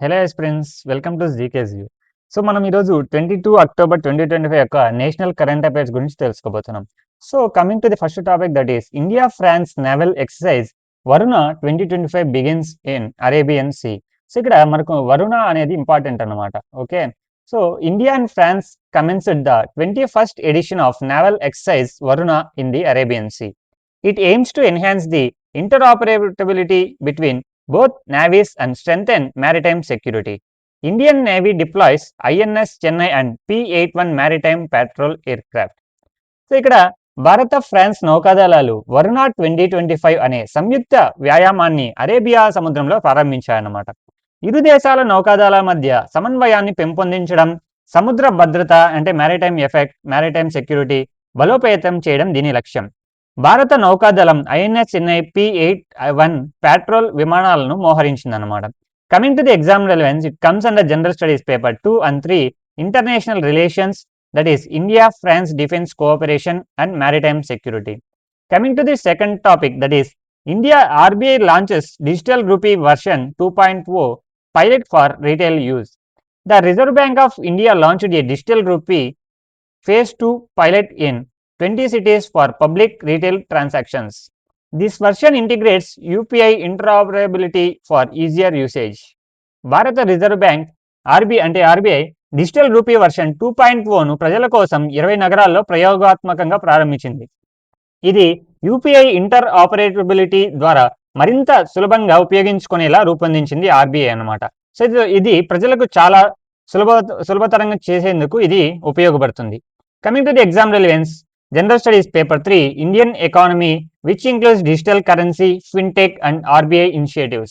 Hello friends, welcome to GK's view. So మనం ఈరోజు 22 October 2025 యొక్క నేషనల్ కరెంట్ అఫైర్స్ గురించి తెలుసుకోబోతున్నాం. So coming to the first topic, that is India France naval exercise Varuna 2025 begins in Arabian sea. So ఇక్కడ మనకు వరుణ అనేది important అన్నమాట. Okay, so India and France commenced the 21st edition of naval exercise Varuna in the Arabian sea. It aims to enhance the interoperability between both navies and strengthen maritime security. Indian Navy deploys INS Chennai and P-81 maritime patrol aircraft. So ఇక్కడ భారత France నౌకాదళాలు Varuna 2025 అనే సంయుక్త వ్యాయామాన్ని Arabia సముద్రంలో ప్రారంభించాయన్నమాట. ఇరు దేశాల నౌకాదళాల మధ్య సమన్వయాన్ని పెంపొందించడం, సముద్ర భద్రత అంటే మారిటైమ్ సెక్యూరిటీ బలోపేతం చేయడం దీని లక్ష్యం. భారత నౌకాదళం ఐఎన్ఎస్ చెన్నై P-81 పాట్రోల్ విమానాలను మోహరించిందన్నమాట. Coming to the exam relevance, it comes under general studies paper 2 and 3 international relations, that is India France defense cooperation and maritime security. Coming to the second topic, that is India RBI launches digital rupee version 2.0 pilot for retail use. The Reserve Bank of India launched a digital rupee phase 2 pilot in 20 cities for public retail transactions. This version integrates UPI interoperability for easier usage. భారత reserve bank RBI digital rupee version 2.0ను ప్రజల కోసం 20 నగరాల్లో ప్రయోగాత్మకంగా ప్రారంభించింది. ఇది UPI inter operability ద్వారా మరింత సులభంగా ఉపయోగించుకునేలా రూపొందించింది ఆర్బీఐ అన్నమాట. సో ఇది ప్రజలకు చాలా సులభతరంగా చేసేందుకు ఇది ఉపయోగపడుతుంది. Coming to the exam relevance, General Studies Paper 3 Indian Economy, which includes digital currency, fintech and RBI initiatives.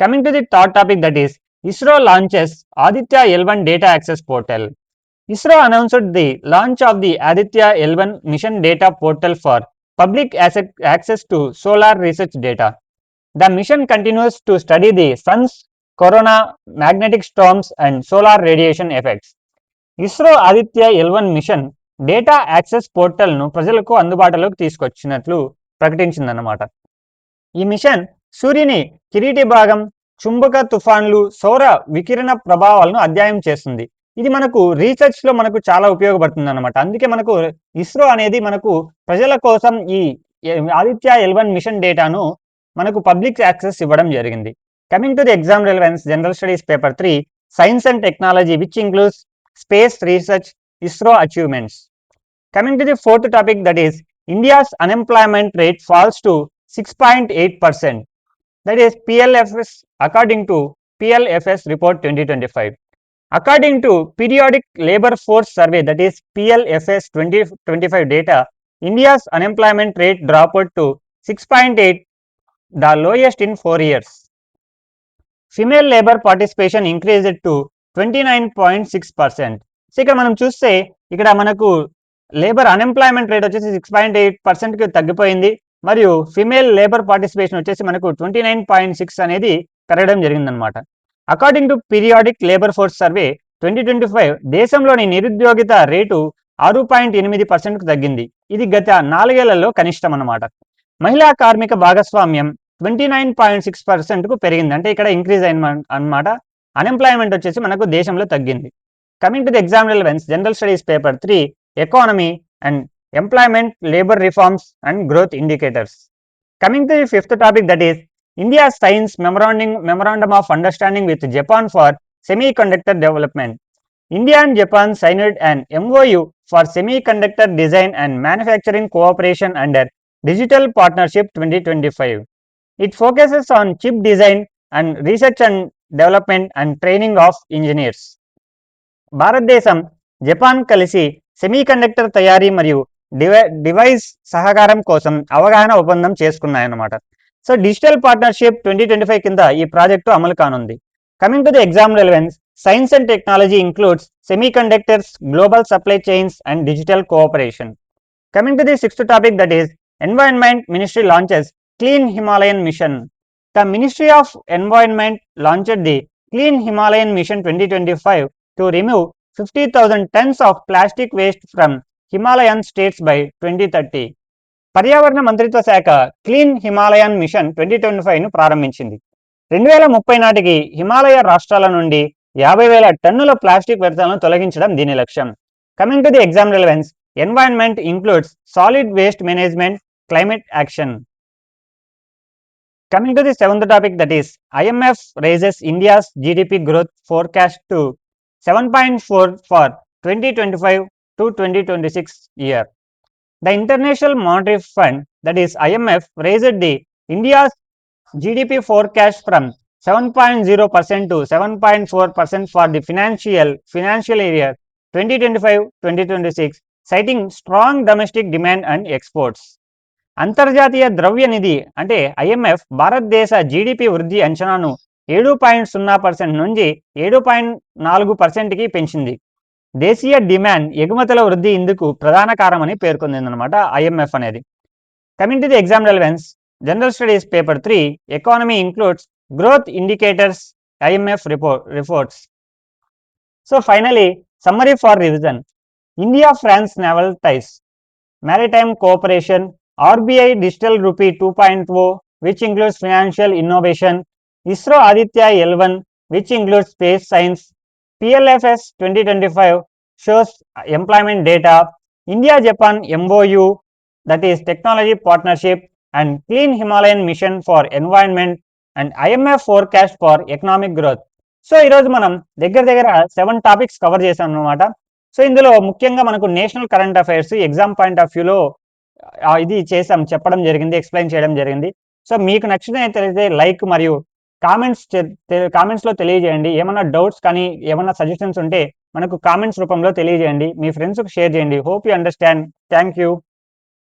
Coming to the third topic, that is ISRO launches Aditya L1 Data Access Portal. ISRO announced the launch of the Aditya L1 Mission Data Portal for public access to solar research data. The mission continues to study the sun's corona, magnetic storms and solar radiation effects. ISRO Aditya L1 mission data access పోర్టల్ను ప్రజలకు అందుబాటులోకి తీసుకొచ్చినట్లు ప్రకటించిందన్నమాట. ఈ machine సూర్యుని కిరీటి భాగం, చుంబక తుఫాన్లు, సౌర వికిరణ ప్రభావాలను అధ్యయనం చేస్తుంది. ఇది మనకు రీసెర్చ్లో మనకు చాలా ఉపయోగపడుతుంది అన్నమాట. అందుకే మనకు ఇస్రో అనేది మనకు ప్రజల కోసం ఈ ఆదిత్య L1 మిషన్ డేటాను మనకు పబ్లిక్ యాక్సెస్ ఇవ్వడం జరిగింది. Coming to the exam relevance, general studies paper 3 science and technology, which includes space research, ISRO achievements. Coming to the fourth topic, that is India's unemployment rate falls to 6.8%. That is PLFS, according to PLFS report 2025. According to periodic labor force survey, that is PLFS 2025 data, India's unemployment rate dropped to 6.8, the lowest in 4 years. Female labor participation increased to 29.6%. So ఇక్కడ మనం చూస్తే ఇక్కడ మనకు labour unemployment rate వచ్చేసి 6.8%కి తగ్గిపోయింది, మరియు female labour participation వచ్చేసి మనకు 29.6 అనేది పెరగడం జరిగిందనమాట. According to periodic labour force survey 2025 దేశంలోని నిరుద్యోగిత రేటు 6.8%కు తగ్గింది. ఇది గత 4 ఏళ్లలో కనిష్టం అన్నమాట. మహిళా కార్మిక భాగస్వామ్యం 29.6%కు పెరిగింది, అంటే ఇక్కడ ఇంక్రీజ్ అయిన అన్నమాట. అన్ఎంప్లాయ్మెంట్ వచ్చేసి మనకు దేశంలో తగ్గింది. Coming to the exam relevance, General Studies Paper 3 Economy and Employment, Labor Reforms and Growth Indicators. Coming to the fifth topic, that is India signs Memorandum of Understanding with Japan for Semiconductor Development. India and Japan signed an MOU for Semiconductor Design and Manufacturing Cooperation under Digital Partnership 2025. It focuses on chip design and research and development and training of engineers. భారతదేశం, Japan కలిసి semiconductor తయారీ మరియు device సహకారం కోసం అవగాహన ఒప్పందం చేసుకున్నాయన్నమాట. So digital partnership 2025 కింద ఈ ప్రాజెక్టు అమలు కానుంది. Coming to the exam relevance, science and technology includes semiconductors, global supply chains and digital cooperation. Coming to the sixth topic, that is environment ministry launches clean Himalayan mission. The ministry of environment launched the clean Himalayan mission 2025 to remove 50,000 tons of plastic waste from Himalayan states by 2030. పర్యావరణ మంత్రిత్వ శాఖ clean Himalayan machine 2025ను ప్రారంభించింది. 2030 నాటికి హిమాలయ రాష్ట్రాల నుండి 50,000 టన్నుల plastic వ్యర్థాలను తొలగించడం దీని లక్ష్యం. Coming to the exam relevance, environment includes solid waste management, climate action. Coming to the seventh topic, that is IMF raises India's GDP growth forecast to 7.4 for 2025 to 2026 year. The International Monetary Fund, that is IMF, raised the India's GDP forecast from 7.0% to 7.4% for the financial year 2025-2026, citing strong domestic demand and exports. అంతర్జాతీయ ద్రవ్య నిధి అంటే IMF భారతదేశ GDP వృద్ధి అంచనాను 7.0% నుంచి 7.4%కి పెంచింది. దేశీయ demand ఎగుమతుల వృద్ధి ఇందుకు ప్రధాన కారణమని పేర్కొందన్నమాట ఐఎంఎఫ్ అనేది. Coming to the exam relevance, general studies paper 3 economy includes growth indicators IMF reports. So finally summary for revision. India France naval ties, maritime cooperation, RBI Digital Rupee 2.0, which includes financial innovation, ISRO Aditya L1, which includes space science, PLFS 2025 shows employment data, India-Japan MOU, that is technology partnership, and Clean Himalayan Mission for environment, and IMF forecast for economic growth. So ఈరోజు మనం దగ్గర 7 topics cover చేసాం అన్నమాట. So ఇందులో ముఖ్యంగా మనకు national current affairs exam point of వ్యూలో ఇది చేసాం, చెప్పడం జరిగింది, ఎక్స్ప్లెయిన్ చేయడం జరిగింది. సో మీకు నచ్చినట్లయితే లైక్ మరియు కామెంట్స్లో తెలియజేయండి. ఏమైనా డౌట్స్ కానీ ఏమైనా సజెషన్స్ ఉంటే మనకు కామెంట్స్ రూపంలో తెలియజేయండి. మీ ఫ్రెండ్స్కి షేర్ చేయండి. Hope you understand. Thank you.